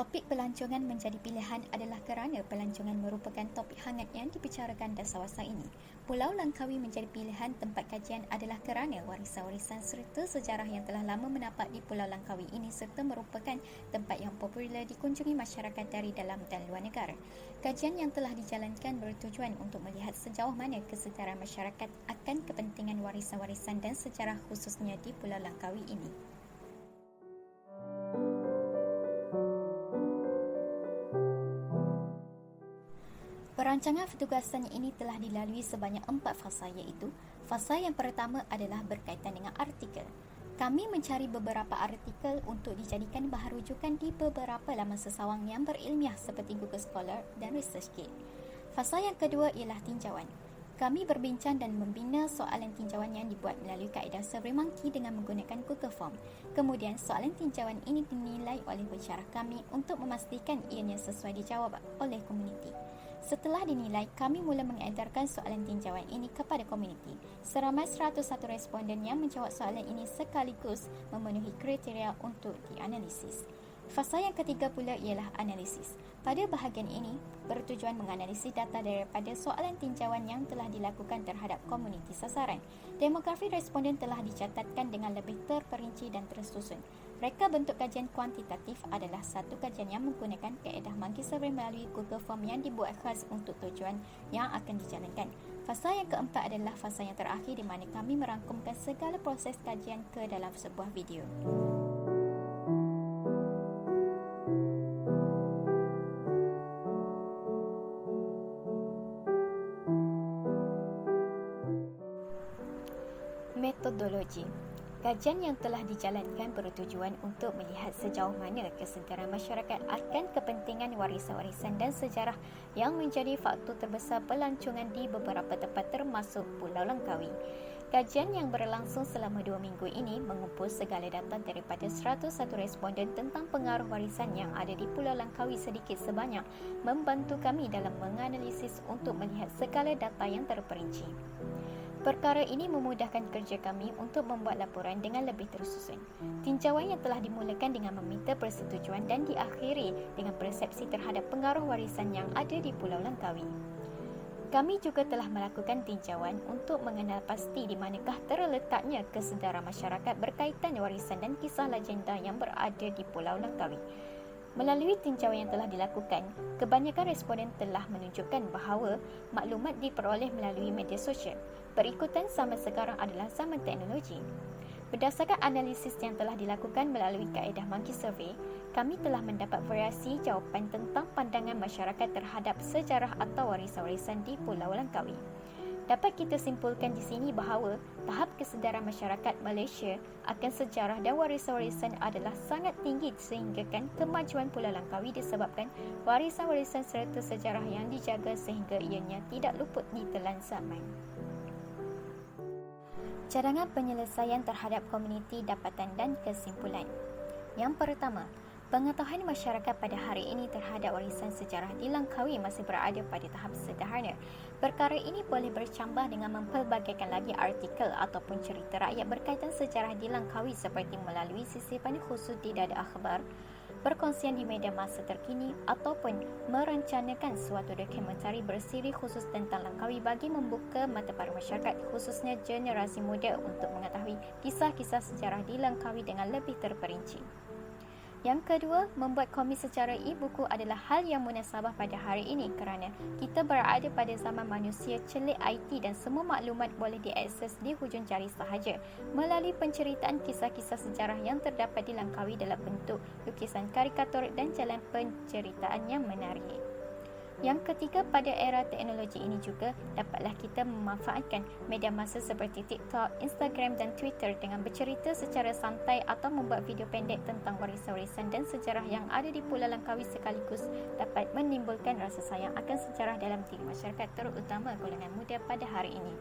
Topik pelancongan menjadi pilihan adalah kerana pelancongan merupakan topik hangat yang dibicarakan dasawasa ini. Pulau Langkawi menjadi pilihan tempat kajian adalah kerana warisan-warisan serta sejarah yang telah lama menapak di Pulau Langkawi ini serta merupakan tempat yang popular dikunjungi masyarakat dari dalam dan luar negara. Kajian yang telah dijalankan bertujuan untuk melihat sejauh mana kesedaran masyarakat akan kepentingan warisan-warisan dan sejarah khususnya di Pulau Langkawi ini. Perancangan petugasan ini telah dilalui sebanyak 4 fasa, iaitu fasa yang pertama adalah berkaitan dengan artikel. Kami mencari beberapa artikel untuk dijadikan bahan rujukan di beberapa laman sesawang yang berilmiah seperti Google Scholar dan ResearchGate. Fasa yang kedua ialah tinjauan. Kami berbincang dan membina soalan tinjauan yang dibuat melalui kaedah SurveyMonkey dengan menggunakan Google Form. Kemudian, soalan tinjauan ini dinilai oleh pensyarah kami untuk memastikan ianya sesuai dijawab oleh komuniti. Setelah dinilai, kami mula mengedarkan soalan tinjauan ini kepada komuniti. Seramai 101 responden yang menjawab soalan ini sekaligus memenuhi kriteria untuk dianalisis. Fasa yang ketiga pula ialah analisis. Pada bahagian ini, bertujuan menganalisis data daripada soalan tinjauan yang telah dilakukan terhadap komuniti sasaran. Demografi responden telah dicatatkan dengan lebih terperinci dan tersusun. Reka bentuk kajian kuantitatif adalah satu kajian yang menggunakan kaedah Monkey Survey melalui Google Form yang dibuat khas untuk tujuan yang akan dijalankan. Fasa yang keempat adalah fasa yang terakhir di mana kami merangkumkan segala proses kajian ke dalam sebuah video. Metodologi. Kajian yang telah dijalankan bertujuan untuk melihat sejauh mana kesedaran masyarakat akan kepentingan warisan-warisan dan sejarah yang menjadi faktor terbesar pelancongan di beberapa tempat termasuk Pulau Langkawi. Kajian yang berlangsung selama 2 minggu ini mengumpul segala data daripada 101 responden tentang pengaruh warisan yang ada di Pulau Langkawi sedikit sebanyak membantu kami dalam menganalisis untuk melihat segala data yang terperinci. Perkara ini memudahkan kerja kami untuk membuat laporan dengan lebih tersusun. Tinjauan yang telah dimulakan dengan meminta persetujuan dan diakhiri dengan persepsi terhadap pengaruh warisan yang ada di Pulau Langkawi. Kami juga telah melakukan tinjauan untuk mengenal pasti di manakah terletaknya kesedaran masyarakat berkaitan warisan dan kisah legenda yang berada di Pulau Langkawi. Melalui tinjauan yang telah dilakukan, kebanyakan responden telah menunjukkan bahawa maklumat diperoleh melalui media sosial. Berikutan zaman sekarang adalah zaman teknologi. Berdasarkan analisis yang telah dilakukan melalui kaedah Monkey Survey, kami telah mendapat variasi jawapan tentang pandangan masyarakat terhadap sejarah atau warisan-warisan di Pulau Langkawi. Dapat kita simpulkan di sini bahawa tahap kesedaran masyarakat Malaysia akan sejarah dan warisan-warisan adalah sangat tinggi sehinggakan kemajuan Pulau Langkawi disebabkan warisan-warisan serta sejarah yang dijaga sehingga ianya tidak luput ditelan zaman. Cadangan penyelesaian terhadap komuniti dapatan dan kesimpulan. Yang pertama, pengetahuan masyarakat pada hari ini terhadap warisan sejarah di Langkawi masih berada pada tahap sederhana. Perkara ini boleh bercambah dengan mempelbagaikan lagi artikel ataupun cerita rakyat berkaitan sejarah di Langkawi seperti melalui sisipan khusus di dada akhbar, perkongsian di media masa terkini ataupun merencanakan suatu dokumentari bersiri khusus tentang Langkawi bagi membuka mata para masyarakat khususnya generasi muda untuk mengetahui kisah-kisah sejarah di Langkawi dengan lebih terperinci. Yang kedua, membuat komik secara e-buku adalah hal yang munasabah pada hari ini kerana kita berada pada zaman manusia celik IT dan semua maklumat boleh diakses di hujung jari sahaja melalui penceritaan kisah-kisah sejarah yang terdapat di Langkawi dalam bentuk lukisan karikatur dan jalan penceritaan yang menarik. Yang ketiga, pada era teknologi ini juga dapatlah kita memanfaatkan media masa seperti TikTok, Instagram dan Twitter dengan bercerita secara santai atau membuat video pendek tentang warisan-warisan dan sejarah yang ada di Pulau Langkawi sekaligus dapat menimbulkan rasa sayang akan sejarah dalam diri masyarakat terutama golongan muda pada hari ini.